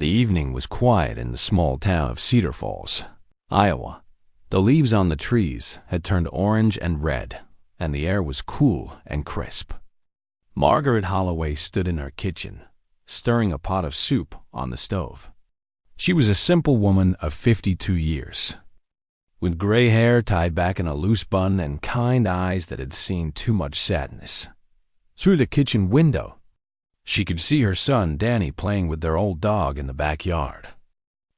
The evening was quiet in the small town of Cedar Falls, Iowa. The leaves on the trees had turned orange and red, and the air was cool and crisp. Margaret Holloway stood in her kitchen, stirring a pot of soup on the stove. She was a simple woman of 52 years, with gray hair tied back in a loose bun and kind eyes that had seen too much sadness. Through the kitchen window, she could see her son Danny playing with their old dog in the backyard.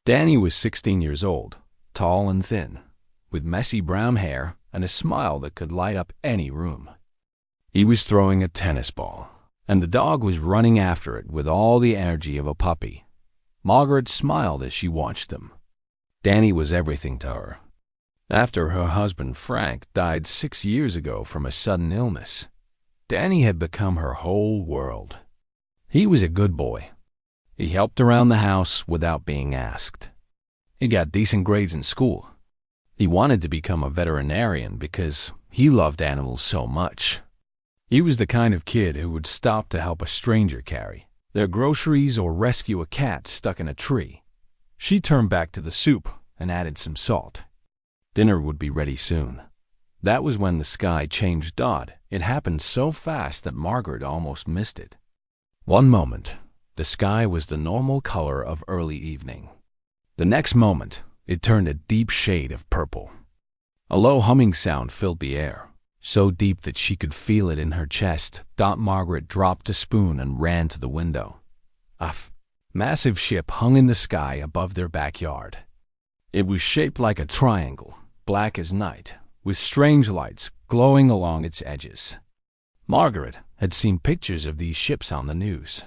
Danny was 16 years old, tall and thin, with messy brown hair and a smile that could light up any room. He was throwing a tennis ball, and the dog was running after it with all the energy of a puppy. Margaret smiled as she watched them. Danny was everything to her. After her husband Frank died 6 years ago from a sudden illness, Danny had become her whole world. He was a good boy. He helped around the house without being asked. He got decent grades in school. He wanted to become a veterinarian because he loved animals so much. He was the kind of kid who would stop to help a stranger carry their groceries or rescue a cat stuck in a tree. She turned back to the soup and added some salt. Dinner would be ready soon. That was when the sky changed odd. It happened so fast that Margaret almost missed it. One moment, the sky was the normal color of early evening. The next moment, it turned a deep shade of purple. A low humming sound filled the air, so deep that she could feel it in her chest. Margaret dropped a spoon and ran to the window. A massive ship hung in the sky above their backyard. It was shaped like a triangle, black as night, with strange lights glowing along its edges. Margaret had seen pictures of these ships on the news.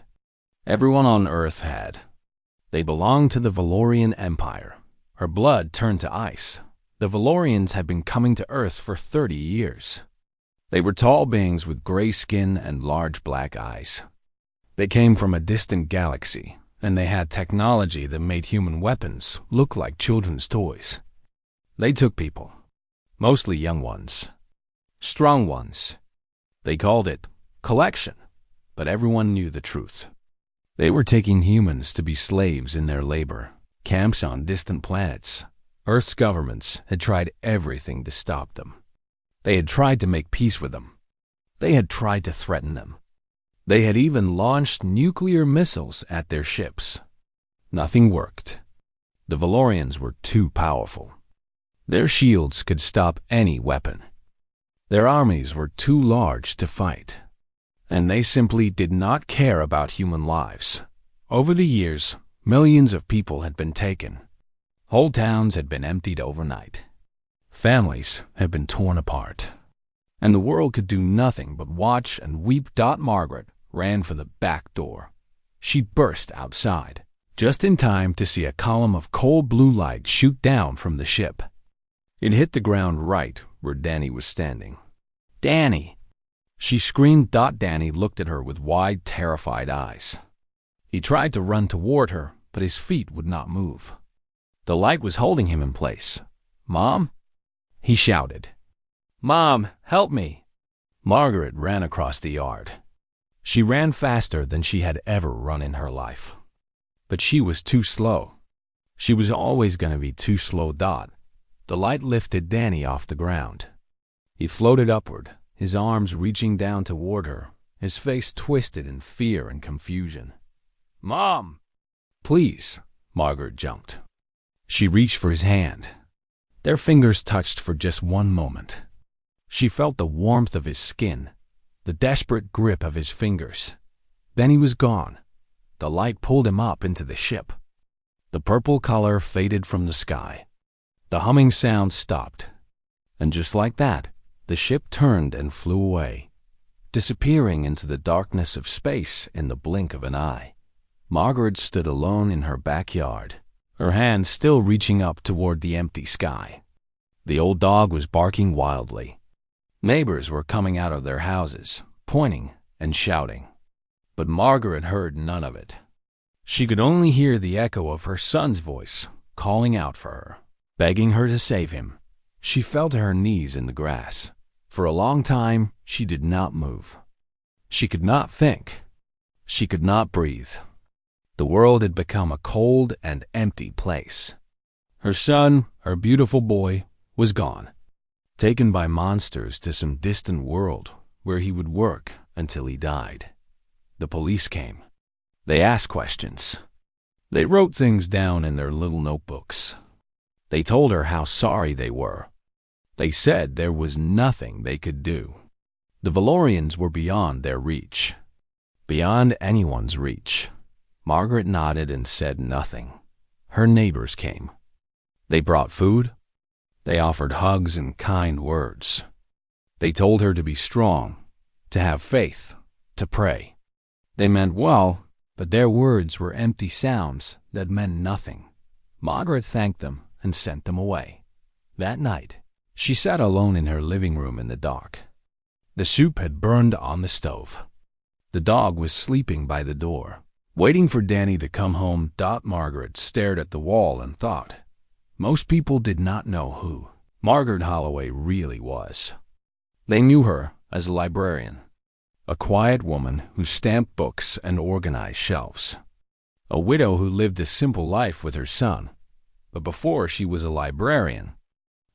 Everyone on Earth had. They belonged to the Valorian Empire. Her blood turned to ice. The Valorians had been coming to Earth for 30 years. They were tall beings with gray skin and large black eyes. They came from a distant galaxy, and they had technology that made human weapons look like children's toys. They took people, mostly young ones, strong ones. They called it collection, but everyone knew the truth. They were taking humans to be slaves in their labor camps on distant planets. Earth's governments had tried everything to stop them. They had tried to make peace with them. They had tried to threaten them. They had even launched nuclear missiles at their ships. Nothing worked. The Valorians were too powerful. Their shields could stop any weapon. Their armies were too large to fight. And they simply did not care about human lives. Over the years, millions of people had been taken. Whole towns had been emptied overnight. Families had been torn apart. And the world could do nothing but watch and weep. Margaret ran for the back door. She burst outside, just in time to see a column of cold blue light shoot down from the ship. It hit the ground right where Danny was standing. "Danny!" She screamed. Danny looked at her with wide, terrified eyes. He tried to run toward her, but his feet would not move. The light was holding him in place. "Mom?" he shouted. "Mom, help me!" Margaret ran across the yard. She ran faster than she had ever run in her life. But she was too slow. She was always going to be too slow. The light lifted Danny off the ground. He floated upward, his arms reaching down toward her, his face twisted in fear and confusion. "Mom!" "Please!" Margaret jumped. She reached for his hand. Their fingers touched for just one moment. She felt the warmth of his skin, the desperate grip of his fingers. Then he was gone. The light pulled him up into the ship. The purple color faded from the sky. The humming sound stopped. And just like that, the ship turned and flew away, disappearing into the darkness of space in the blink of an eye. Margaret stood alone in her backyard, her hands still reaching up toward the empty sky. The old dog was barking wildly. Neighbors were coming out of their houses, pointing and shouting. But Margaret heard none of it. She could only hear the echo of her son's voice, calling out for her, begging her to save him. She fell to her knees in the grass. For a long time, she did not move. She could not think. She could not breathe. The world had become a cold and empty place. Her son, her beautiful boy, was gone, taken by monsters to some distant world where he would work until he died. The police came. They asked questions. They wrote things down in their little notebooks. They told her how sorry they were. They said there was nothing they could do. The Valorians were beyond their reach. Beyond anyone's reach. Margaret nodded and said nothing. Her neighbors came. They brought food. They offered hugs and kind words. They told her to be strong, to have faith, to pray. They meant well, but their words were empty sounds that meant nothing. Margaret thanked them and sent them away. That night, she sat alone in her living room in the dark. The soup had burned on the stove. The dog was sleeping by the door. Waiting for Danny to come home, Margaret stared at the wall and thought. Most people did not know who Margaret Holloway really was. They knew her as a librarian, a quiet woman who stamped books and organized shelves, a widow who lived a simple life with her son. But before she was a librarian,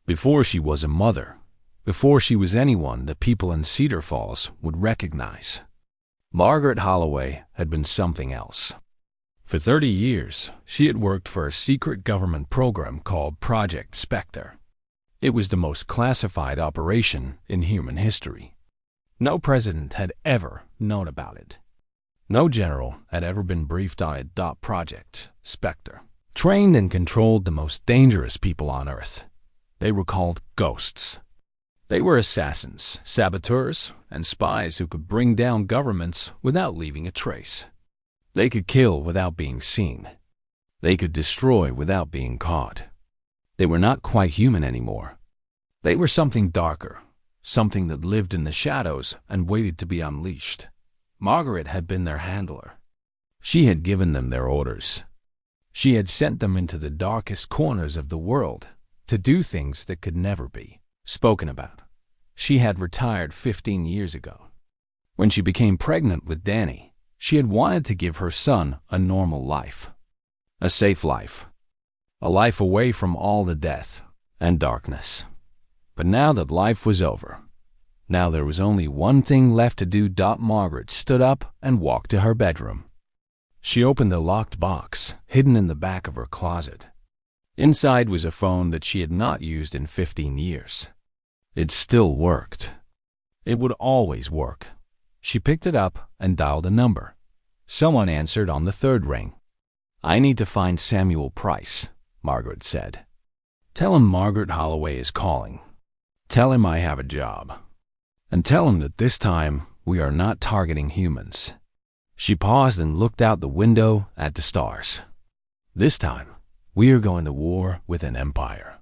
before she was a mother, before she was anyone that people in Cedar Falls would recognize, Margaret Holloway had been something else. For 30 years, she had worked for a secret government program called Project Spectre. It was the most classified operation in human history. No president had ever known about it. No general had ever been briefed on it. Project Spectre trained and controlled the most dangerous people on Earth. They were called ghosts. They were assassins, saboteurs, and spies who could bring down governments without leaving a trace. They could kill without being seen. They could destroy without being caught. They were not quite human anymore. They were something darker, something that lived in the shadows and waited to be unleashed. Margaret had been their handler. She had given them their orders. She had sent them into the darkest corners of the world to do things that could never be spoken about. She had retired 15 years ago. When she became pregnant with Danny, she had wanted to give her son a normal life, a safe life, a life away from all the death and darkness. But now that life was over, now there was only one thing left to do. Margaret stood up and walked to her bedroom. She opened the locked box hidden in the back of her closet. Inside was a phone that she had not used in 15 years. It still worked. It would always work. She picked it up and dialed a number. Someone answered on the third ring. "I need to find Samuel Price," Margaret said. "Tell him Margaret Holloway is calling. Tell him I have a job. And tell him that this time we are not targeting humans." She paused and looked out the window at the stars. "This time, we are going to war with an empire."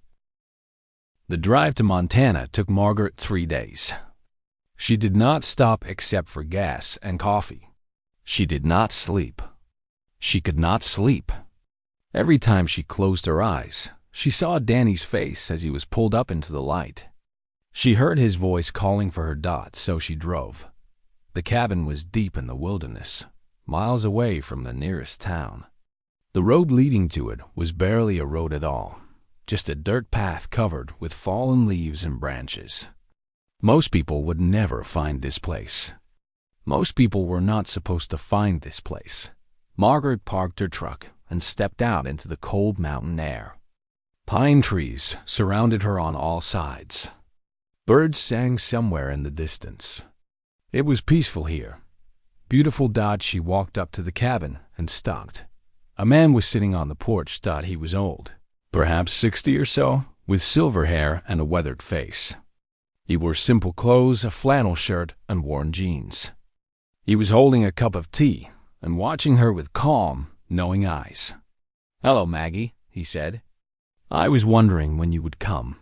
The drive to Montana took Margaret 3 days. She did not stop except for gas and coffee. She did not sleep. She could not sleep. Every time she closed her eyes, she saw Danny's face as he was pulled up into the light. She heard his voice calling for her. So she drove. The cabin was deep in the wilderness, miles away from the nearest town. The road leading to it was barely a road at all, just a dirt path covered with fallen leaves and branches. Most people would never find this place. Most people were not supposed to find this place. Margaret parked her truck and stepped out into the cold mountain air. Pine trees surrounded her on all sides. Birds sang somewhere in the distance. It was peaceful here. Beautiful. She walked up to the cabin and stopped. A man was sitting on the porch. He was old, perhaps 60 or so, with silver hair and a weathered face. He wore simple clothes, a flannel shirt, and worn jeans. He was holding a cup of tea and watching her with calm, knowing eyes. "Hello, Maggie," he said. "I was wondering when you would come."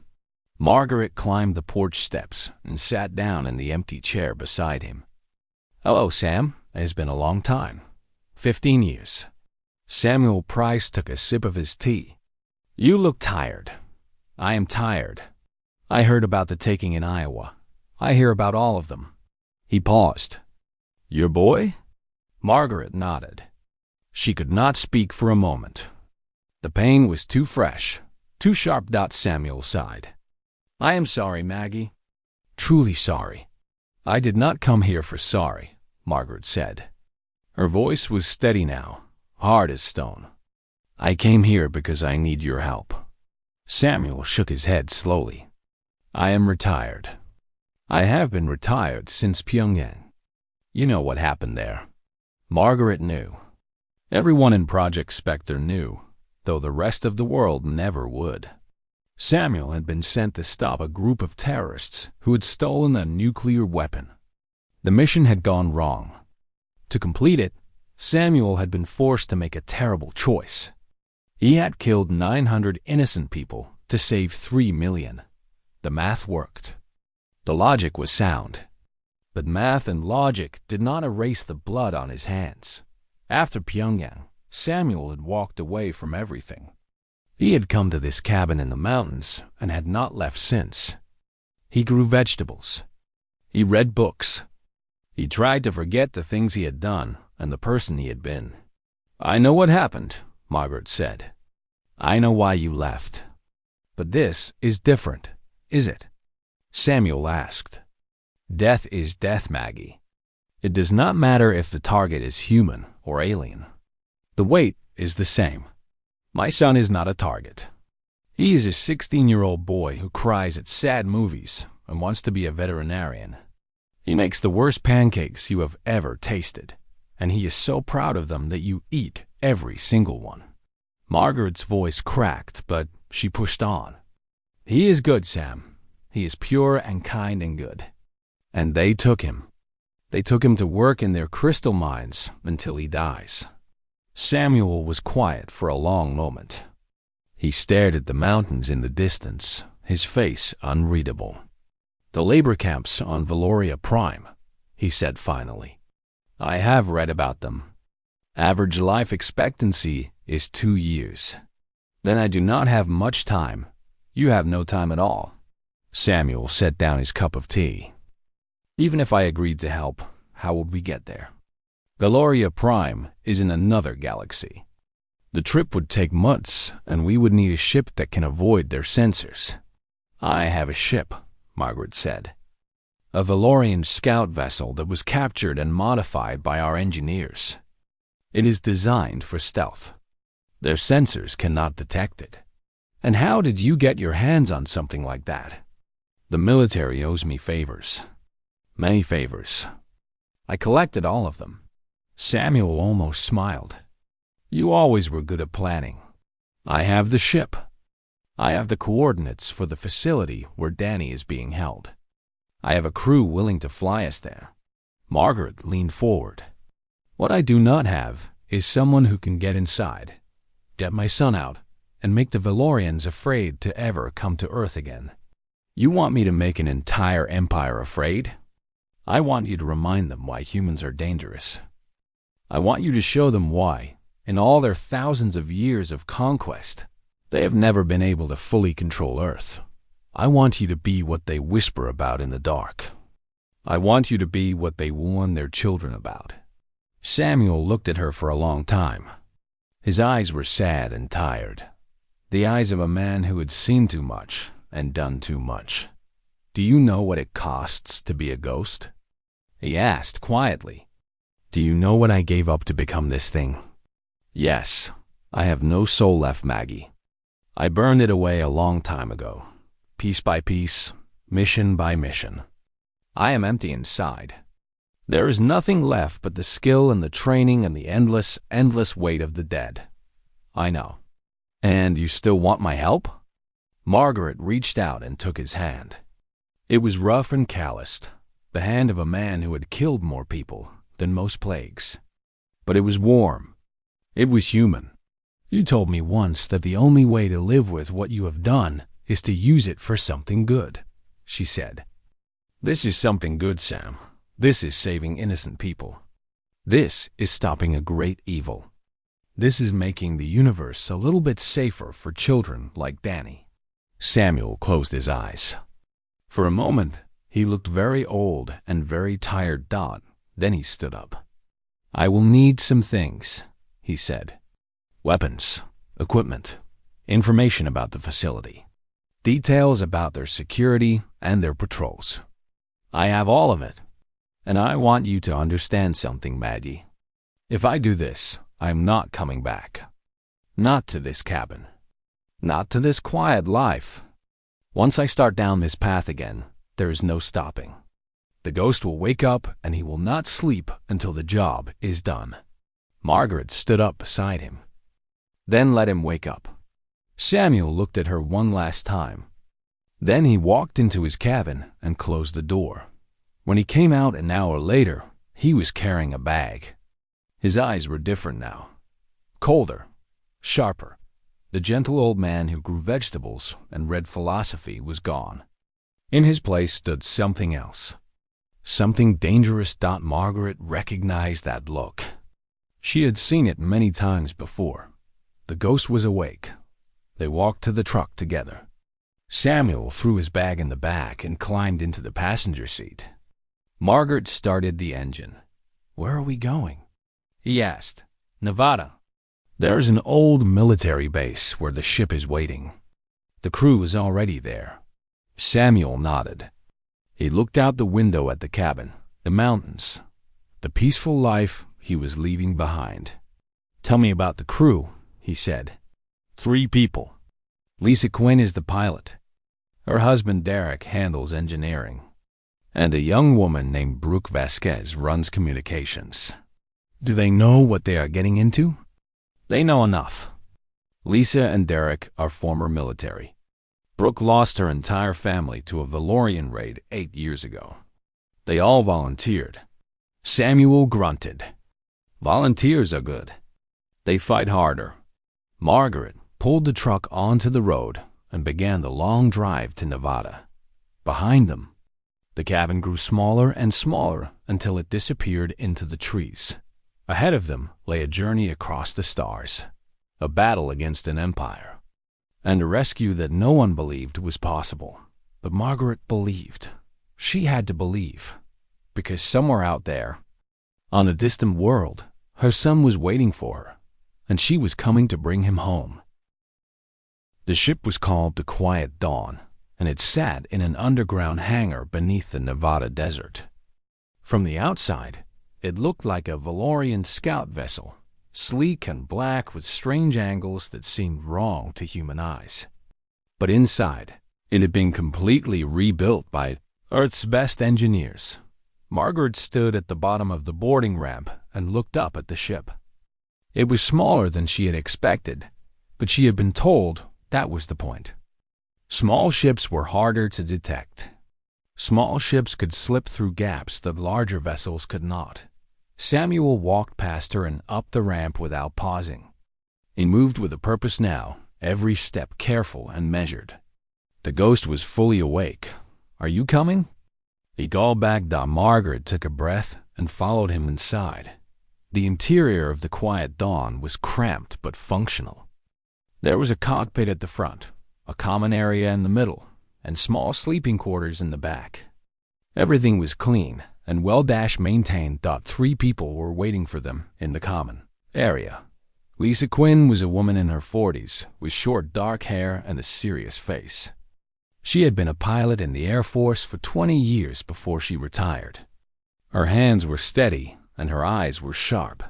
Margaret climbed the porch steps and sat down in the empty chair beside him. "Hello, Sam. It has been a long time. 15 years. Samuel Price took a sip of his tea. "You look tired." "I am tired. I heard about the taking in Iowa. I hear about all of them." He paused. "Your boy?" Margaret nodded. She could not speak for a moment. The pain was too fresh, too sharp. Samuel sighed. I am sorry, Maggie. Truly sorry. I did not come here for sorry, Margaret said. Her voice was steady now, hard as stone. I came here because I need your help. Samuel shook his head slowly. I am retired. I have been retired since Pyongyang. You know what happened there. Margaret knew. Everyone in Project Spectre knew, though the rest of the world never would. Samuel had been sent to stop a group of terrorists who had stolen a nuclear weapon. The mission had gone wrong. To complete it, Samuel had been forced to make a terrible choice. He had killed 900 innocent people to save 3 million. The math worked. The logic was sound. But math and logic did not erase the blood on his hands. After Pyongyang, Samuel had walked away from everything. He had come to this cabin in the mountains and had not left since. He grew vegetables. He read books. He tried to forget the things he had done and the person he had been. I know what happened, Margaret said. I know why you left. But this is different, is it? Samuel asked. Death is death, Maggie. It does not matter if the target is human or alien. The weight is the same. My son is not a target. He is a 16-year-old boy who cries at sad movies and wants to be a veterinarian. He makes the worst pancakes you have ever tasted, and he is so proud of them that you eat every single one. Margaret's voice cracked, but she pushed on. He is good, Sam. He is pure and kind and good. And they took him. They took him to work in their crystal mines until he dies. Samuel was quiet for a long moment. He stared at the mountains in the distance, his face unreadable. The labor camps on Valoria Prime, he said finally. I have read about them. Average life expectancy is 2 years. Then I do not have much time. You have no time at all. Samuel set down his cup of tea. Even if I agreed to help, how would we get there? Valoria Prime is in another galaxy. The trip would take months, and we would need a ship that can avoid their sensors. I have a ship, Margaret said. A Valorian scout vessel that was captured and modified by our engineers. It is designed for stealth. Their sensors cannot detect it. And how did you get your hands on something like that? The military owes me favors. Many favors. I collected all of them. Samuel almost smiled. You always were good at planning. I have the ship. I have the coordinates for the facility where Danny is being held. I have a crew willing to fly us there. Margaret leaned forward. What I do not have is someone who can get inside, get my son out, and make the Valorians afraid to ever come to Earth again. You want me to make an entire empire afraid? I want you to remind them why humans are dangerous. I want you to show them why, in all their thousands of years of conquest, they have never been able to fully control Earth. I want you to be what they whisper about in the dark. I want you to be what they warn their children about. Samuel looked at her for a long time. His eyes were sad and tired. The eyes of a man who had seen too much and done too much. Do you know what it costs to be a ghost? He asked quietly. Do you know what I gave up to become this thing? Yes, I have no soul left, Maggie. I burned it away a long time ago, piece by piece, mission by mission. I am empty inside. There is nothing left but the skill and the training and the endless, endless weight of the dead. I know. And you still want my help? Margaret reached out and took his hand. It was rough and calloused, the hand of a man who had killed more people than most plagues. But it was warm. It was human. You told me once that the only way to live with what you have done is to use it for something good, she said. This is something good, Sam. This is saving innocent people. This is stopping a great evil. This is making the universe a little bit safer for children like Danny. Samuel closed his eyes. For a moment, he looked very old and very tired. Then he stood up. I will need some things, he said. Weapons, equipment, information about the facility, details about their security and their patrols. I have all of it, and I want you to understand something, Maggie. If I do this, I'm not coming back. Not to this cabin. Not to this quiet life. Once I start down this path again, there is no stopping. The ghost will wake up and he will not sleep until the job is done. Margaret stood up beside him. Then let him wake up. Samuel looked at her one last time. Then he walked into his cabin and closed the door. When he came out an hour later, he was carrying a bag. His eyes were different now. Colder, sharper. The gentle old man who grew vegetables and read philosophy was gone. In his place stood something else. Something dangerous. Margaret recognized that look. She had seen it many times before. The ghost was awake. They walked to the truck together. Samuel threw his bag in the back and climbed into the passenger seat. Margaret started the engine. Where are we going? He asked. Nevada. There's an old military base where the ship is waiting. The crew is already there. Samuel nodded. He looked out the window at the cabin, the mountains, the peaceful life he was leaving behind. Tell me about the crew, he said. 3 people. Lisa Quinn is the pilot. Her husband Derek handles engineering. And a young woman named Brooke Vasquez runs communications. Do they know what they are getting into? They know enough. Lisa and Derek are former military. Brooke lost her entire family to a Valorian raid 8 years ago. They all volunteered. Samuel grunted. Volunteers are good. They fight harder. Margaret pulled the truck onto the road and began the long drive to Nevada. Behind them, the cabin grew smaller and smaller until it disappeared into the trees. Ahead of them lay a journey across the stars, a battle against an empire, and a rescue that no one believed was possible. But Margaret believed. She had to believe, because somewhere out there, on a distant world, her son was waiting for her, and she was coming to bring him home. The ship was called the Quiet Dawn, and it sat in an underground hangar beneath the Nevada desert. From the outside, it looked like a Valorian scout vessel, sleek and black with strange angles that seemed wrong to human eyes. But inside, it had been completely rebuilt by Earth's best engineers. Margaret stood at the bottom of the boarding ramp and looked up at the ship. It was smaller than she had expected, but she had been told that was the point. Small ships were harder to detect. Small ships could slip through gaps that larger vessels could not. Samuel walked past her and up the ramp without pausing. He moved with a purpose now, every step careful and measured. The ghost was fully awake. Are you coming? He called back. Margaret took a breath and followed him inside. The interior of the Quiet Dawn was cramped but functional. There was a cockpit at the front, a common area in the middle, and small sleeping quarters in the back. Everything was clean and well-maintained. 3 people were waiting for them in the common area. Lisa Quinn was a woman in her 40s with short dark hair and a serious face. She had been a pilot in the Air Force for 20 years before she retired. Her hands were steady and her eyes were sharp.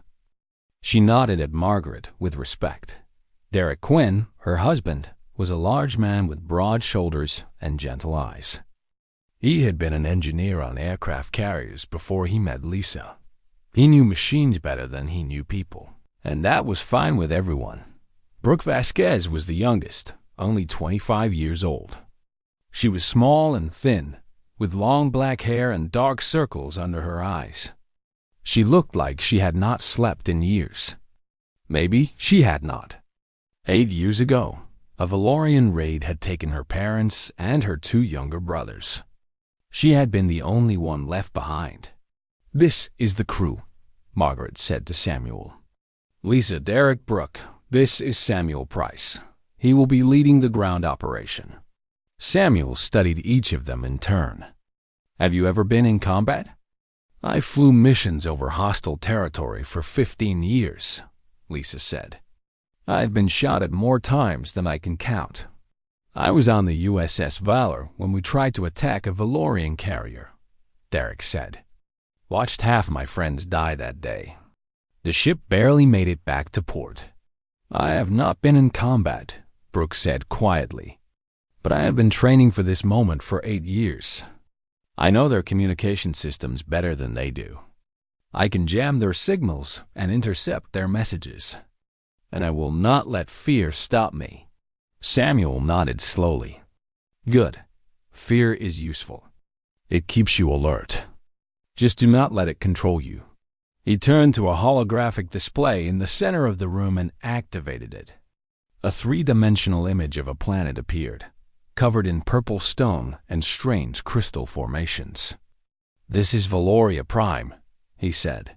She nodded at Margaret with respect. Derek Quinn, her husband, was a large man with broad shoulders and gentle eyes. He had been an engineer on aircraft carriers before he met Lisa. He knew machines better than he knew people, and that was fine with everyone. Brooke Vasquez was the youngest, only 25 years old. She was small and thin, with long black hair and dark circles under her eyes. She looked like she had not slept in years. Maybe she had not. 8 years ago, a Valorian raid had taken her parents and her 2 younger brothers. She had been the only one left behind. This is the crew, Margaret said to Samuel. Lisa, Derek, Brooke, this is Samuel Price. He will be leading the ground operation. Samuel studied each of them in turn. Have you ever been in combat? I flew missions over hostile territory for 15 years. Lisa said. I've been shot at more times than I can count. I was on the USS Valor when we tried to attack a Valorian carrier, Derek said. Watched half my friends die that day. The ship barely made it back to port. I have not been in combat, Brooke said quietly, but I have been training for this moment for 8 years. I know their communication systems better than they do. I can jam their signals and intercept their messages. And I will not let fear stop me. Samuel nodded slowly. Good. Fear is useful. It keeps you alert. Just do not let it control you. He turned to a holographic display in the center of the room and activated it. A 3-dimensional image of a planet appeared, covered in purple stone and strange crystal formations. This is Valoria Prime, he said.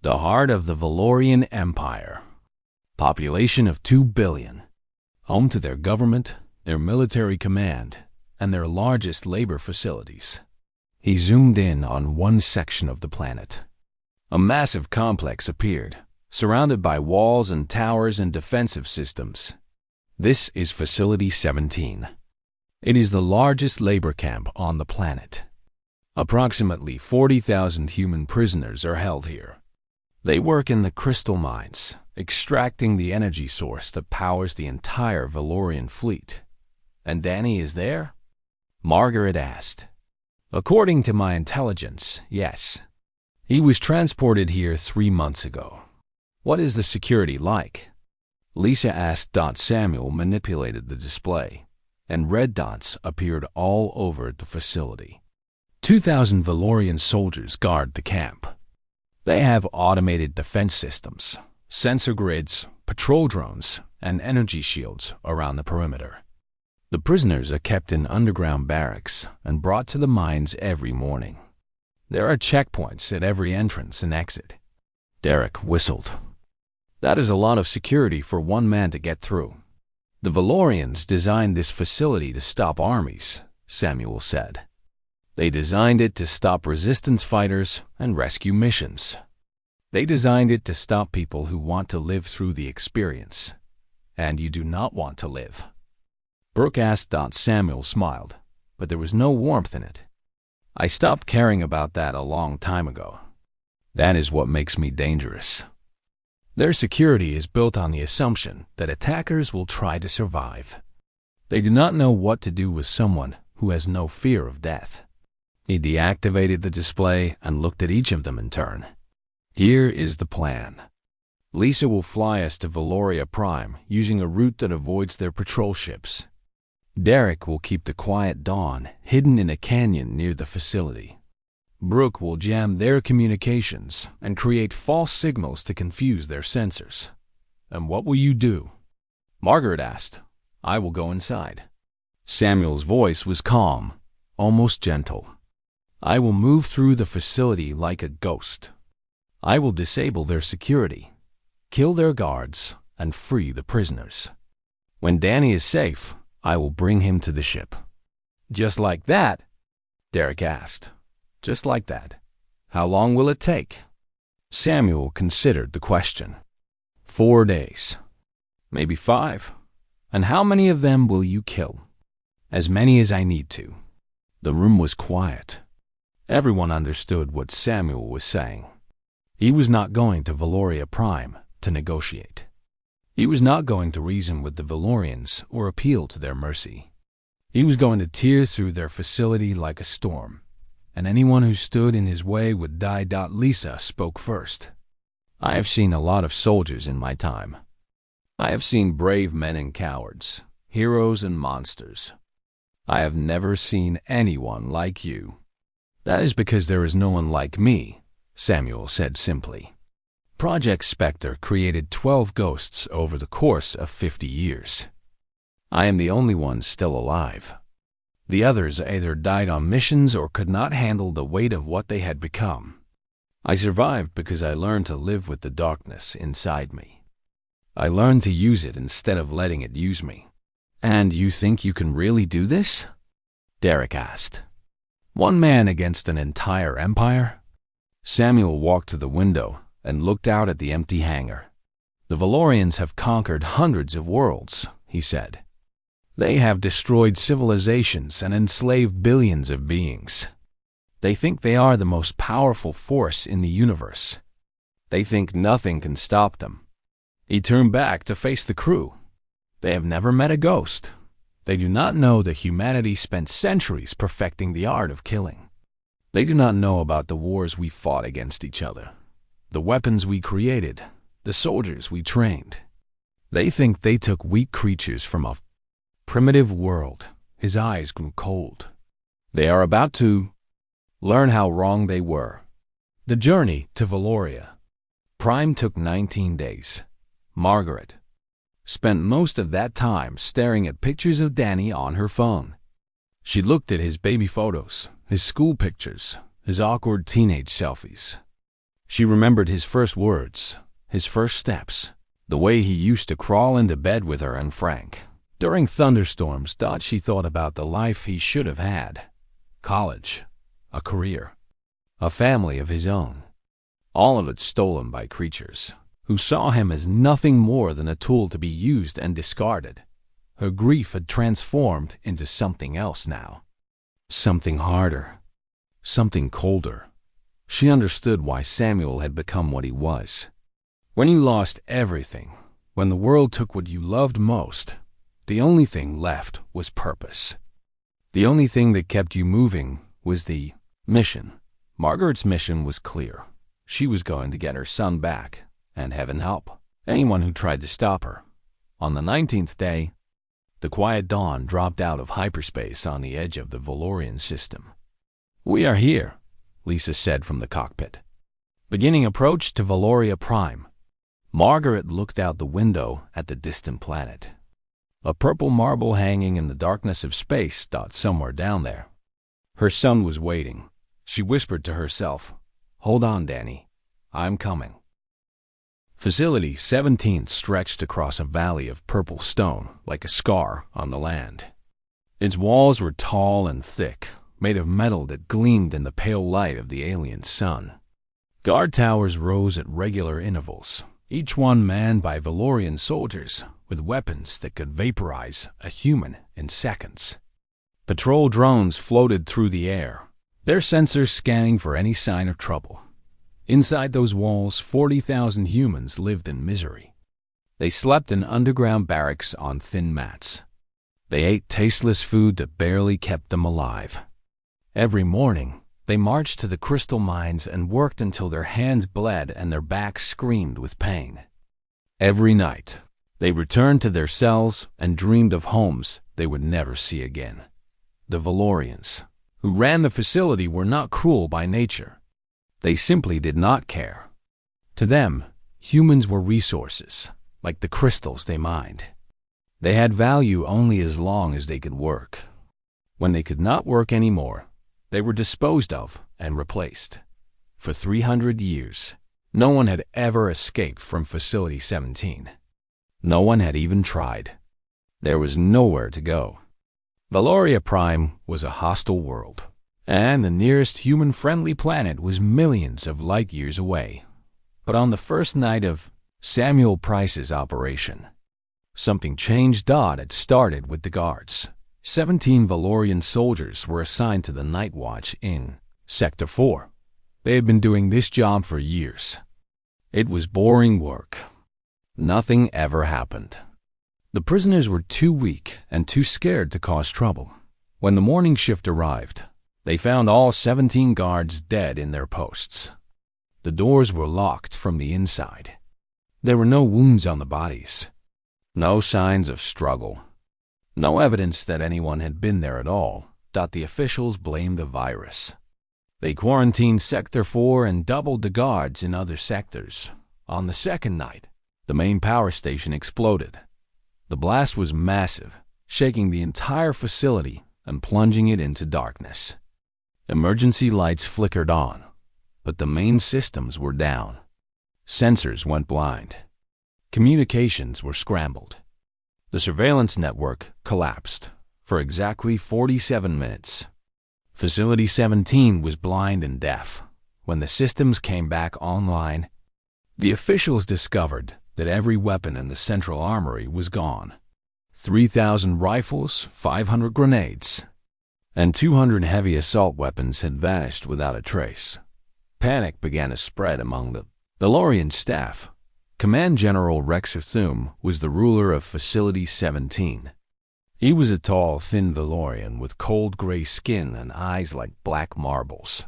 The heart of the Valorian Empire. Population of 2 billion. Home to their government, their military command, and their largest labor facilities. He zoomed in on one section of the planet. A massive complex appeared, surrounded by walls and towers and defensive systems. This is Facility 17. It is the largest labor camp on the planet. Approximately 40,000 human prisoners are held here. They work in the crystal mines, extracting the energy source that powers the entire Valorian fleet. And Danny is there? Margaret asked. According to my intelligence, yes. He was transported here 3 months ago. What is the security like? Lisa asked. Samuel manipulated the display, and red dots appeared all over the facility. 2,000 Valorian soldiers guard the camp. They have automated defense systems, sensor grids, patrol drones, and energy shields around the perimeter. The prisoners are kept in underground barracks and brought to the mines every morning. There are checkpoints at every entrance and exit. Derek whistled. That is a lot of security for one man to get through. The Valorians designed this facility to stop armies, Samuel said. They designed it to stop resistance fighters and rescue missions. They designed it to stop people who want to live through the experience. And you do not want to live. Brooke asked. Samuel smiled, but there was no warmth in it. I stopped caring about that a long time ago. That is what makes me dangerous. Their security is built on the assumption that attackers will try to survive. They do not know what to do with someone who has no fear of death. He deactivated the display and looked at each of them in turn. Here is the plan. Lisa will fly us to Valoria Prime using a route that avoids their patrol ships. Derek will keep the Quiet Dawn hidden in a canyon near the facility. Brooke will jam their communications and create false signals to confuse their sensors. And what will you do? Margaret asked. I will go inside. Samuel's voice was calm, almost gentle. I will move through the facility like a ghost. I will disable their security, kill their guards, and free the prisoners. When Danny is safe, I will bring him to the ship. Just like that? Derek asked. Just like that. How long will it take? Samuel considered the question. 4 days. Maybe 5. And how many of them will you kill? As many as I need to. The room was quiet. Everyone understood what Samuel was saying. He was not going to Valoria Prime to negotiate. He was not going to reason with the Valorians or appeal to their mercy. He was going to tear through their facility like a storm, and anyone who stood in his way would die. Lisa spoke first. I have seen a lot of soldiers in my time. I have seen brave men and cowards, heroes and monsters. I have never seen anyone like you. That is because there is no one like me, Samuel said simply. Project Spectre created 12 ghosts over the course of 50 years. I am the only one still alive. The others either died on missions or could not handle the weight of what they had become. I survived because I learned to live with the darkness inside me. I learned to use it instead of letting it use me. And you think you can really do this? Derek asked. One man against an entire empire? Samuel walked to the window and looked out at the empty hangar. The Valorians have conquered hundreds of worlds, he said. They have destroyed civilizations and enslaved billions of beings. They think they are the most powerful force in the universe. They think nothing can stop them. He turned back to face the crew. They have never met a ghost. They do not know that humanity spent centuries perfecting the art of killing. They do not know about the wars we fought against each other, the weapons we created, the soldiers we trained. They think they took weak creatures from a primitive world. His eyes grew cold. They are about to learn how wrong they were. The journey to Valoria Prime took 19 days. Margaret spent most of that time staring at pictures of Danny on her phone. She looked at his baby photos, his school pictures, his awkward teenage selfies. She remembered his first words, his first steps, the way he used to crawl into bed with her and Frank. During thunderstorms, she thought about the life he should have had. College, a career, a family of his own. All of it stolen by creatures who saw him as nothing more than a tool to be used and discarded. Her grief had transformed into something else now. Something harder. Something colder. She understood why Samuel had become what he was. When you lost everything, when the world took what you loved most, the only thing left was purpose. The only thing that kept you moving was the mission. Margaret's mission was clear. She was going to get her son back, and heaven help anyone who tried to stop her. On the 19th day, the quiet dawn dropped out of hyperspace on the edge of the Valorian system. "We are here," Lisa said from the cockpit. Beginning approach to Valoria Prime. Margaret looked out the window at the distant planet. A purple marble hanging in the darkness of space, somewhere down there. Her son was waiting. She whispered to herself, "Hold on, Danny. I'm coming." Facility 17 stretched across a valley of purple stone like a scar on the land. Its walls were tall and thick, made of metal that gleamed in the pale light of the alien sun. Guard towers rose at regular intervals, each one manned by Valorian soldiers with weapons that could vaporize a human in seconds. Patrol drones floated through the air, their sensors scanning for any sign of trouble. Inside those walls, 40,000 humans lived in misery. They slept in underground barracks on thin mats. They ate tasteless food that barely kept them alive. Every morning, they marched to the crystal mines and worked until their hands bled and their backs screamed with pain. Every night, they returned to their cells and dreamed of homes they would never see again. The Valorians, who ran the facility, were not cruel by nature. They simply did not care. To them, humans were resources, like the crystals they mined. They had value only as long as they could work. When they could not work anymore, they were disposed of and replaced. For 300 years, no one had ever escaped from Facility 17. No one had even tried. There was nowhere to go. Valoria Prime was a hostile world, and the nearest human-friendly planet was millions of light-years away. But on the first night of Samuel Price's operation, something changed. It started with the guards. 17 Valorian soldiers were assigned to the night watch in Sector 4. They had been doing this job for years. It was boring work. Nothing ever happened. The prisoners were too weak and too scared to cause trouble. When the morning shift arrived, they found all 17 guards dead in their posts. The doors were locked from the inside. There were no wounds on the bodies. No signs of struggle. No evidence that anyone had been there at all. The officials blamed a virus. They quarantined Sector 4 and doubled the guards in other sectors. On the second night, the main power station exploded. The blast was massive, shaking the entire facility and plunging it into darkness. Emergency lights flickered on, but the main systems were down. Sensors went blind. Communications were scrambled. The surveillance network collapsed for exactly 47 minutes. Facility 17 was blind and deaf. When the systems came back online, the officials discovered that every weapon in the central armory was gone. 3,000 rifles, 500 grenades, and 200 heavy assault weapons had vanished without a trace. Panic began to spread among the Valorian staff. Command General Rex Thume was the ruler of Facility 17. He was a tall, thin Valorian with cold gray skin and eyes like black marbles.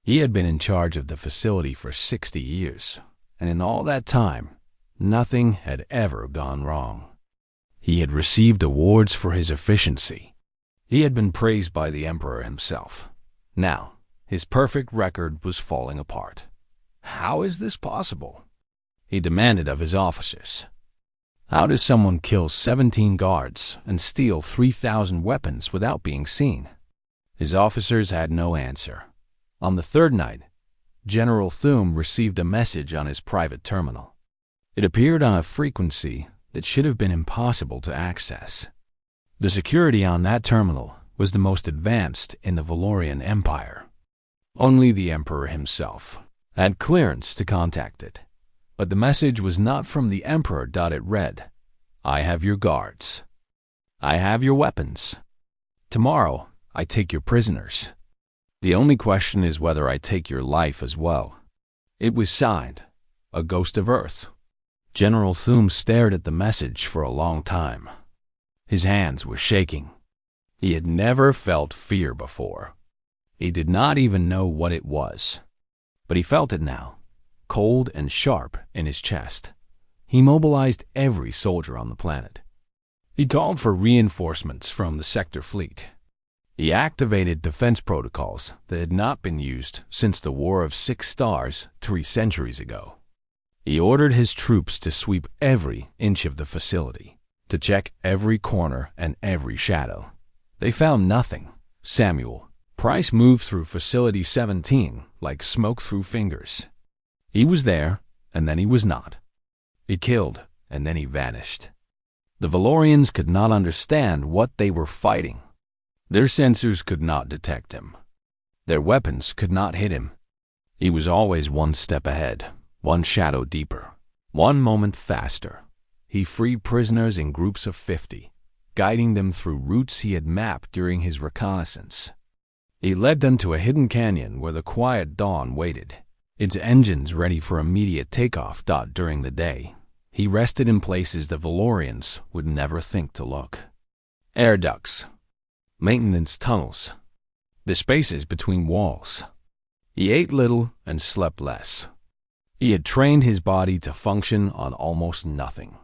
He had been in charge of the facility for 60 years, and in all that time, nothing had ever gone wrong. He had received awards for his efficiency. He had been praised by the Emperor himself. Now, his perfect record was falling apart. How is this possible? He demanded of his officers. How does someone kill 17 guards and steal 3,000 weapons without being seen? His officers had no answer. On the third night, General Thume received a message on his private terminal. It appeared on a frequency that should have been impossible to access. The security on that terminal was the most advanced in the Valorian Empire. Only the Emperor himself had clearance to contact it. But the message was not from the Emperor. It read, "I have your guards. I have your weapons. Tomorrow, I take your prisoners. The only question is whether I take your life as well." It was signed, "A Ghost of Earth." General Thume stared at the message for a long time. His hands were shaking. He had never felt fear before. He did not even know what it was. But he felt it now, cold and sharp in his chest. He mobilized every soldier on the planet. He called for reinforcements from the sector fleet. He activated defense protocols that had not been used since the War of 6 Stars 3 centuries ago. He ordered his troops to sweep every inch of the facility, to check every corner and every shadow. They found nothing. Samuel Price moved through Facility 17 like smoke through fingers. He was there, and then he was not. He killed, and then he vanished. The Valorians could not understand what they were fighting. Their sensors could not detect him. Their weapons could not hit him. He was always one step ahead, one shadow deeper, one moment faster. He freed prisoners in groups of 50, guiding them through routes he had mapped during his reconnaissance. He led them to a hidden canyon where the quiet dawn waited, its engines ready for immediate takeoff. During the day, he rested in places the Valorians would never think to look. Air ducts, maintenance tunnels, the spaces between walls. He ate little and slept less. He had trained his body to function on almost nothing.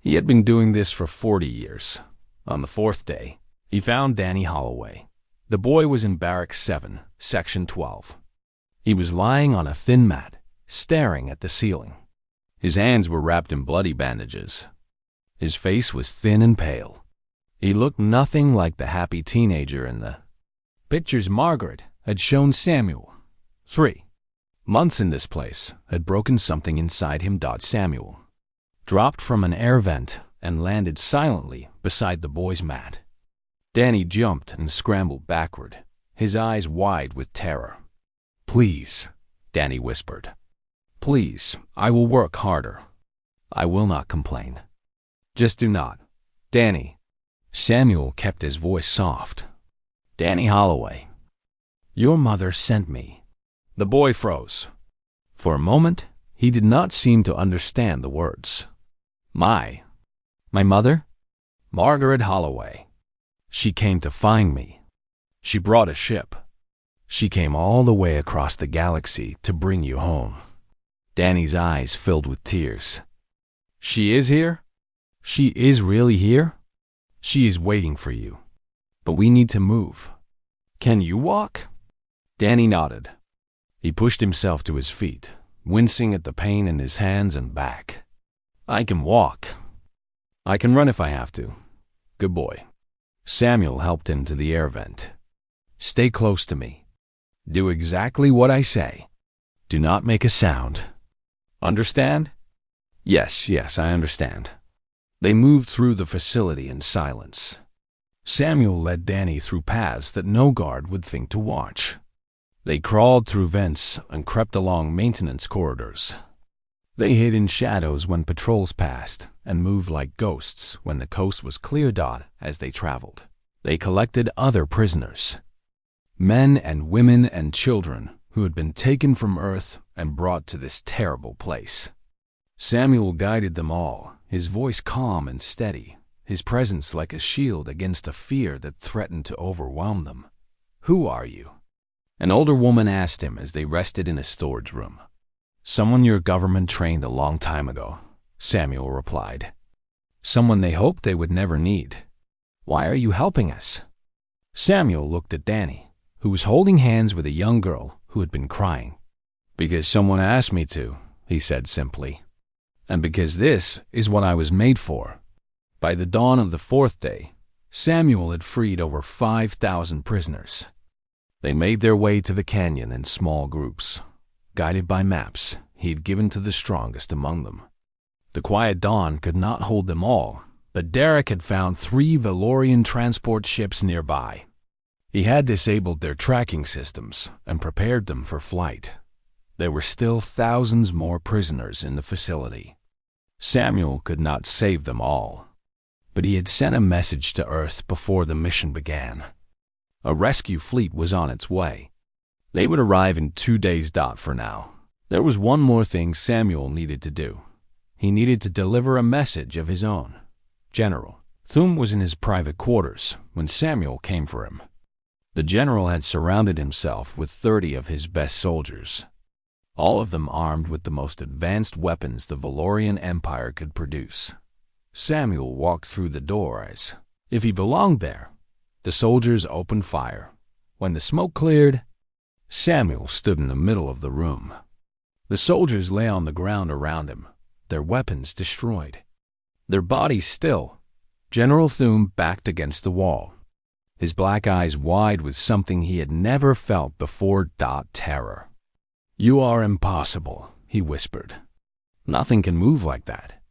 He had been doing this for 40 years. On the 4th day, he found Danny Holloway. The boy was in Barracks 7, Section 12. He was lying on a thin mat, staring at the ceiling. His hands were wrapped in bloody bandages. His face was thin and pale. He looked nothing like the happy teenager in the pictures Margaret had shown Samuel. 3 months in this place had broken something inside him. Samuel dropped from an air vent and landed silently beside the boy's mat. Danny jumped and scrambled backward, his eyes wide with terror. "Please," Danny whispered. "Please, I will work harder. I will not complain. Just do not. Danny." Samuel kept his voice soft. "Danny Holloway, your mother sent me." The boy froze. For a moment, he did not seem to understand the words. My mother? Margaret Holloway. She came to find me. She brought a ship. She came all the way across the galaxy to bring you home." Danny's eyes filled with tears. "She is here? She is really here? She is waiting for you. But we need to move. Can you walk?" Danny nodded. He pushed himself to his feet, wincing at the pain in his hands and back. "I can walk. I can run if I have to. Good boy." Samuel helped him to the air vent. "Stay close to me. Do exactly what I say. Do not make a sound. Understand?" Yes, I understand." They moved through the facility in silence. Samuel led Danny through paths that no guard would think to watch. They crawled through vents and crept along maintenance corridors. They hid in shadows when patrols passed and moved like ghosts when the coast was clear. As they traveled, they collected other prisoners, men and women and children who had been taken from Earth and brought to this terrible place. Samuel guided them all, his voice calm and steady, his presence like a shield against a fear that threatened to overwhelm them. "Who are you?" an older woman asked him as they rested in a storage room. "Someone your government trained a long time ago," Samuel replied. "Someone they hoped they would never need. Why are you helping us?" Samuel looked at Danny, who was holding hands with a young girl who had been crying. "Because someone asked me to," he said simply. "And because this is what I was made for." By the dawn of the fourth day, Samuel had freed over 5,000 prisoners. They made their way to the canyon in small groups, guided by maps he had given to the strongest among them. The quiet dawn could not hold them all, but Derek had found 3 Valorian transport ships nearby. He had disabled their tracking systems and prepared them for flight. There were still thousands more prisoners in the facility. Samuel could not save them all, but he had sent a message to Earth before the mission began. A rescue fleet was on its way. They would arrive in 2 days. For now, there was one more thing Samuel needed to do. He needed to deliver a message of his own. General Thum was in his private quarters when Samuel came for him. The general had surrounded himself with 30 of his best soldiers, all of them armed with the most advanced weapons the Valorian Empire could produce. Samuel walked through the door as if he belonged there. The soldiers opened fire. When the smoke cleared, Samuel stood in the middle of the room. The soldiers lay on the ground around him, their weapons destroyed, their bodies still. General Thum backed against the wall, his black eyes wide with something he had never felt before. Terror. "You are impossible," he whispered. "Nothing can move like that.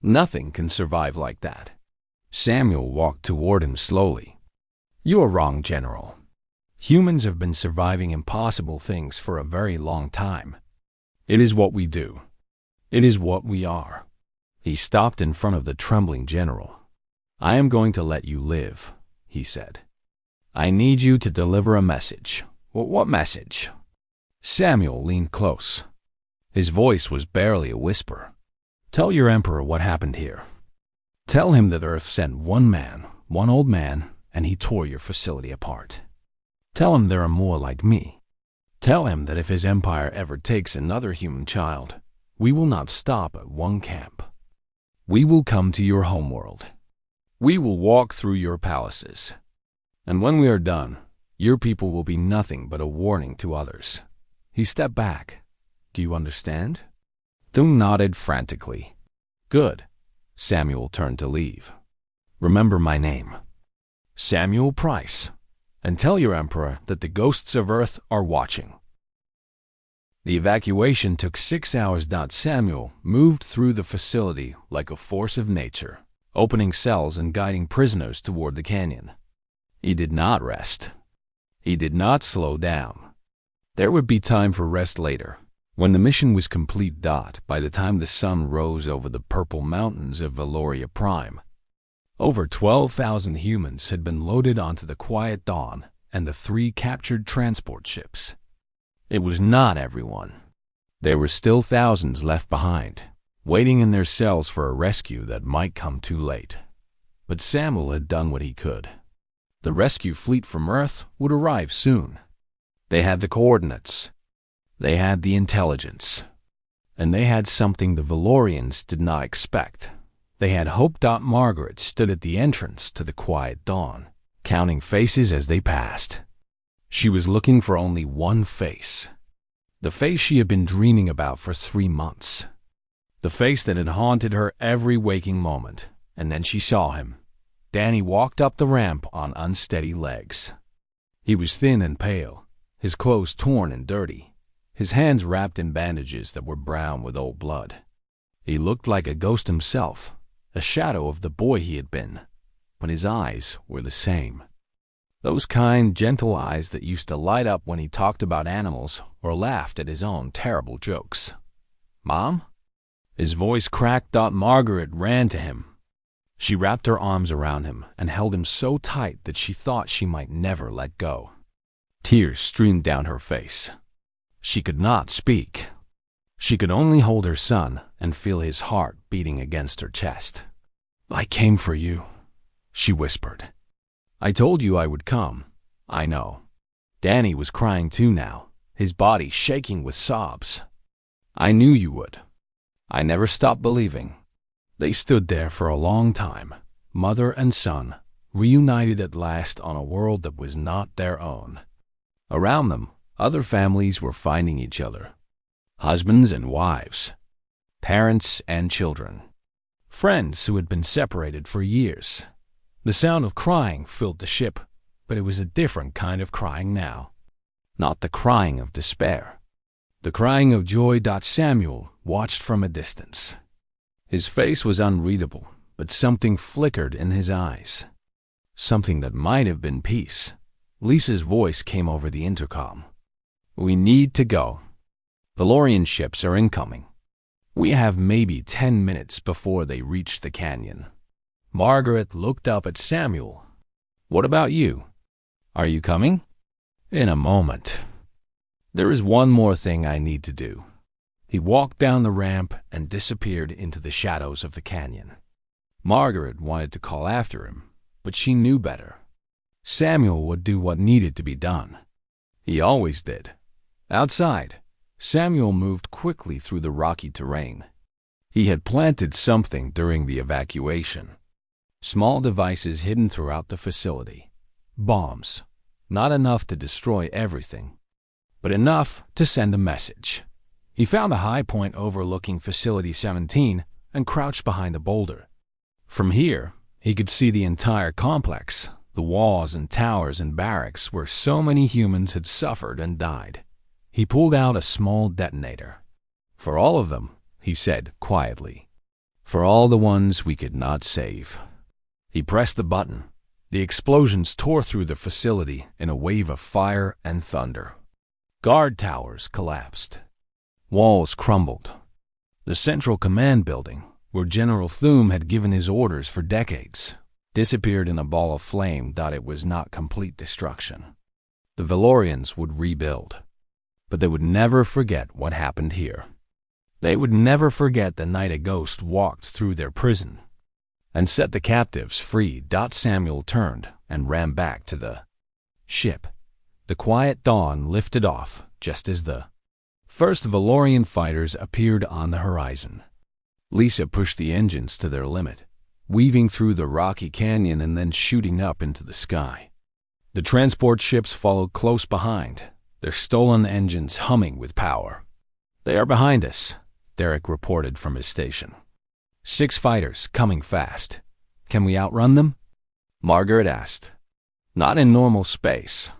Nothing can survive like that." Samuel walked toward him slowly. "You are wrong, General. Humans have been surviving impossible things for a very long time. It is what we do. It is what we are." He stopped in front of the trembling general. "I am going to let you live," he said. "I need you to deliver a message." "What message?" Samuel leaned close. His voice was barely a whisper. "Tell your emperor what happened here. Tell him that Earth sent one man, one old man, and he tore your facility apart. Tell him there are more like me. Tell him that if his empire ever takes another human child, we will not stop at one camp. We will come to your homeworld. We will walk through your palaces. And when we are done, your people will be nothing but a warning to others." He stepped back. "Do you understand?" Thum nodded frantically. "Good." Samuel turned to leave. "Remember my name, Samuel Price, and tell your emperor that the ghosts of Earth are watching." The evacuation took 6 hours. Samuel moved through the facility like a force of nature, opening cells and guiding prisoners toward the canyon. He did not rest. He did not slow down. There would be time for rest later, when the mission was complete. By the time the sun rose over the purple mountains of Valoria Prime, over 12,000 humans had been loaded onto the Quiet Dawn and the 3 captured transport ships. It was not everyone. There were still thousands left behind, waiting in their cells for a rescue that might come too late. But Samuel had done what he could. The rescue fleet from Earth would arrive soon. They had the coordinates. They had the intelligence. And they had something the Valorians did not expect. They had hope. Margaret stood at the entrance to the Quiet Dawn, counting faces as they passed. She was looking for only one face. The face she had been dreaming about for 3 months. The face that had haunted her every waking moment. And then she saw him. Danny walked up the ramp on unsteady legs. He was thin and pale, his clothes torn and dirty, his hands wrapped in bandages that were brown with old blood. He looked like a ghost himself, a shadow of the boy he had been, but his eyes were the same. Those kind, gentle eyes that used to light up when he talked about animals or laughed at his own terrible jokes. "Mom?" His voice cracked. Margaret ran to him. She wrapped her arms around him and held him so tight that she thought she might never let go. Tears streamed down her face. She could not speak. She could only hold her son and feel his heart beating against her chest. "I came for you," she whispered. "I told you I would come. I know." Danny was crying too now, his body shaking with sobs. "I knew you would. I never stopped believing." They stood there for a long time, mother and son, reunited at last on a world that was not their own. Around them, other families were finding each other. Husbands and wives, parents and children, friends who had been separated for years. The sound of crying filled the ship, but it was a different kind of crying now. Not the crying of despair. The crying of joy. Samuel watched from a distance. His face was unreadable, but something flickered in his eyes. Something that might have been peace. Lisa's voice came over the intercom. "We need to go. Valorian ships are incoming. We have maybe 10 minutes before they reach the canyon." Margaret looked up at Samuel. "What about you? Are you coming?" "In a moment. There is one more thing I need to do." He walked down the ramp and disappeared into the shadows of the canyon. Margaret wanted to call after him, but she knew better. Samuel would do what needed to be done. He always did. Outside, Samuel moved quickly through the rocky terrain. He had planted something during the evacuation. Small devices hidden throughout the facility. Bombs. Not enough to destroy everything, but enough to send a message. He found a high point overlooking Facility 17 and crouched behind a boulder. From here, he could see the entire complex, the walls and towers and barracks where so many humans had suffered and died. He pulled out a small detonator. "For all of them," he said quietly. "For all the ones we could not save." He pressed the button. The explosions tore through the facility in a wave of fire and thunder. Guard towers collapsed. Walls crumbled. The Central Command Building, where General Thum had given his orders for decades, disappeared in a ball of flame. It was not complete destruction. The Valorians would rebuild, but they would never forget what happened here. They would never forget the night a ghost walked through their prison and set the captives free. Samuel turned and ran back to the ship. The quiet dawn lifted off just as the first Valorian fighters appeared on the horizon. Lisa pushed the engines to their limit, weaving through the rocky canyon and then shooting up into the sky. The transport ships followed close behind, their stolen engines humming with power. "They are behind us," Derek reported from his station. 6 fighters coming fast. "Can we outrun them?" Margaret asked. "Not in normal space.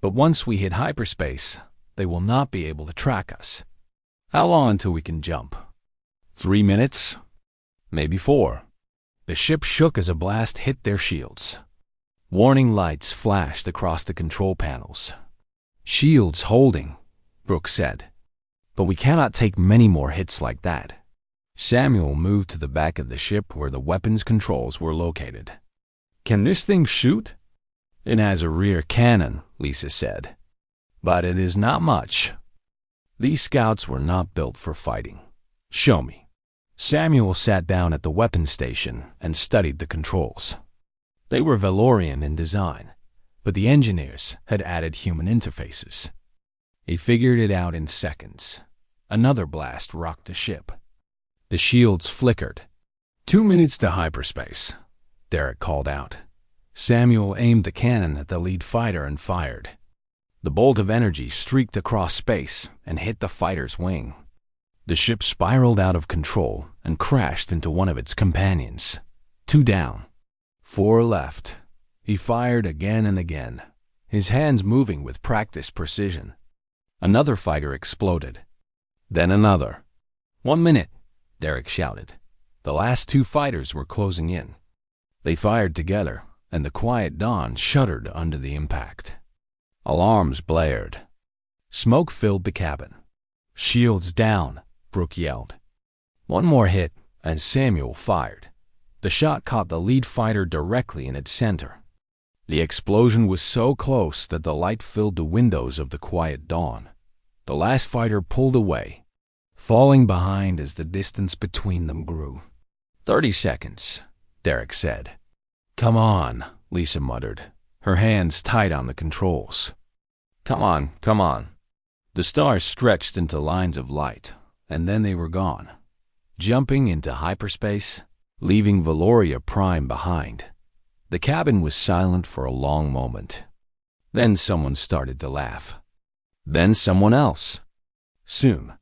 But once we hit hyperspace, they will not be able to track us." "How long until we can jump?" 3 minutes? Maybe 4. The ship shook as a blast hit their shields. Warning lights flashed across the control panels. "Shields holding," Brooke said. "But we cannot take many more hits like that." Samuel moved to the back of the ship where the weapons controls were located. "Can this thing shoot?" "It has a rear cannon," Lisa said. "But it is not much." These scouts were not built for fighting. "Show me." Samuel sat down at the weapons station and studied the controls. They were Valorian in design, but the engineers had added human interfaces. He figured it out in seconds. Another blast rocked the ship. The shields flickered. 2 minutes to hyperspace," Derek called out. Samuel aimed the cannon at the lead fighter and fired. The bolt of energy streaked across space and hit the fighter's wing. The ship spiraled out of control and crashed into one of its companions. 2 down. 4 left. He fired again and again, his hands moving with practiced precision. Another fighter exploded. Then another. 1 minute, Derek shouted. The last 2 fighters were closing in. They fired together, and the quiet dawn shuddered under the impact. Alarms blared. Smoke filled the cabin. "Shields down," Brooke yelled. One more hit, and Samuel fired. The shot caught the lead fighter directly in its center. The explosion was so close that the light filled the windows of the quiet dawn. The last fighter pulled away, falling behind as the distance between them grew. 30 seconds, Derek said. Come on, Lisa muttered, her hands tight on the controls. Come on, come on. The stars stretched into lines of light, and then they were gone, jumping into hyperspace, leaving Valoria Prime behind. The cabin was silent for a long moment. Then someone started to laugh. Then someone else. Soon,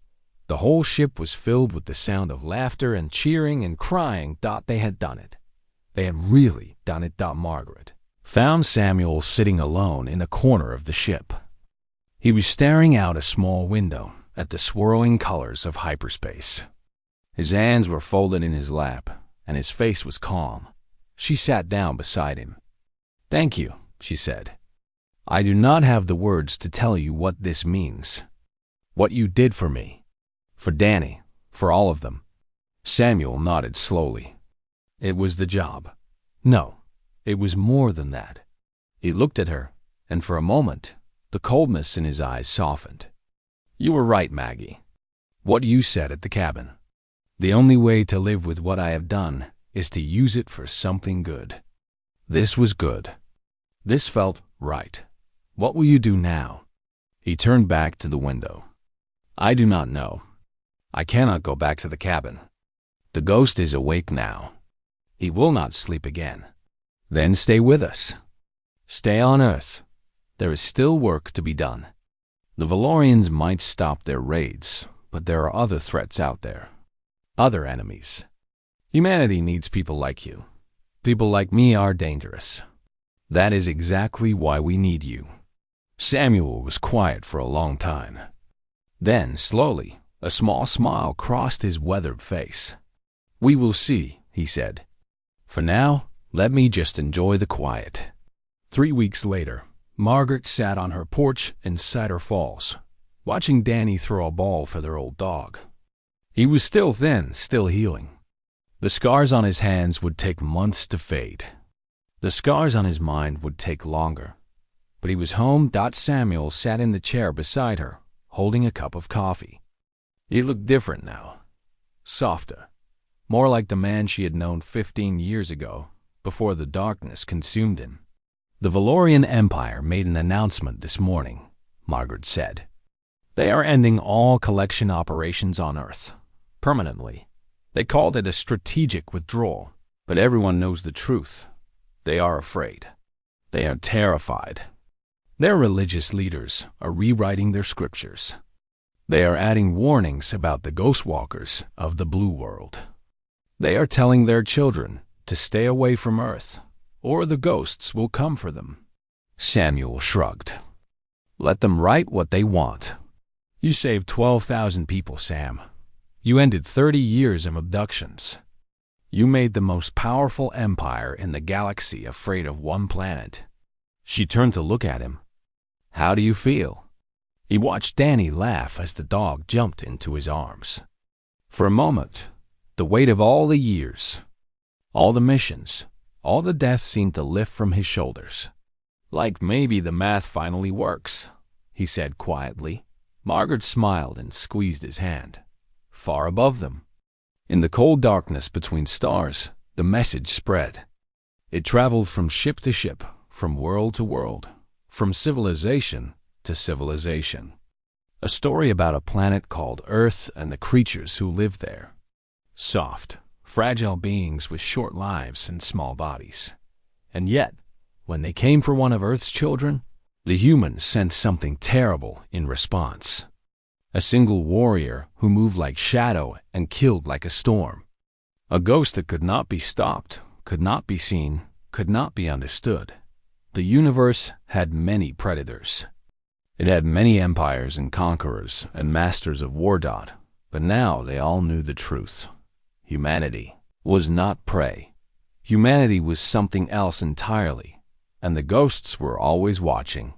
the whole ship was filled with the sound of laughter and cheering and crying. They had done it. They had really done it. Margaret found Samuel sitting alone in a corner of the ship. He was staring out a small window at the swirling colors of hyperspace. His hands were folded in his lap, and his face was calm. She sat down beside him. Thank you, she said. I do not have the words to tell you what this means. What you did for me. For Danny. For all of them. Samuel nodded slowly. It was the job. No, it was more than that. He looked at her, and for a moment, the coldness in his eyes softened. You were right, Maggie. What you said at the cabin. The only way to live with what I have done is to use it for something good. This was good. This felt right. What will you do now? He turned back to the window. I do not know. I cannot go back to the cabin. The ghost is awake now. He will not sleep again. Then stay with us. Stay on Earth. There is still work to be done. The Valorians might stop their raids, but there are other threats out there. Other enemies. Humanity needs people like you. People like me are dangerous. That is exactly why we need you. Samuel was quiet for a long time. Then, slowly, a small smile crossed his weathered face. We will see, he said. For now, let me just enjoy the quiet. 3 weeks later, Margaret sat on her porch in Cider Falls, watching Danny throw a ball for their old dog. He was still thin, still healing. The scars on his hands would take months to fade. The scars on his mind would take longer. But he was home. Samuel sat in the chair beside her, holding a cup of coffee. He looked different now. Softer. More like the man she had known 15 years ago, before the darkness consumed him. The Valorian Empire made an announcement this morning, Margaret said. They are ending all collection operations on Earth. Permanently. They called it a strategic withdrawal, but everyone knows the truth. They are afraid. They are terrified. Their religious leaders are rewriting their scriptures. They are adding warnings about the ghost walkers of the blue world. They are telling their children to stay away from Earth, or the ghosts will come for them. Samuel shrugged. Let them write what they want. You saved 12,000 people, Sam. You ended 30 years of abductions. You made the most powerful empire in the galaxy afraid of one planet. She turned to look at him. How do you feel? He watched Danny laugh as the dog jumped into his arms. For a moment, the weight of all the years, all the missions, all the death seemed to lift from his shoulders. Like maybe the math finally works, he said quietly. Margaret smiled and squeezed his hand. Far above them, in the cold darkness between stars, the message spread. It traveled from ship to ship, from world to world, from civilization to civilization. A story about a planet called Earth and the creatures who live there. Soft, fragile beings with short lives and small bodies. And yet, when they came for one of Earth's children, the humans sensed something terrible in response. A single warrior who moved like shadow and killed like a storm. A ghost that could not be stopped, could not be seen, could not be understood. The universe had many predators. It had many empires and conquerors and masters of war. But now they all knew the truth. Humanity was not prey. Humanity was something else entirely, and the ghosts were always watching.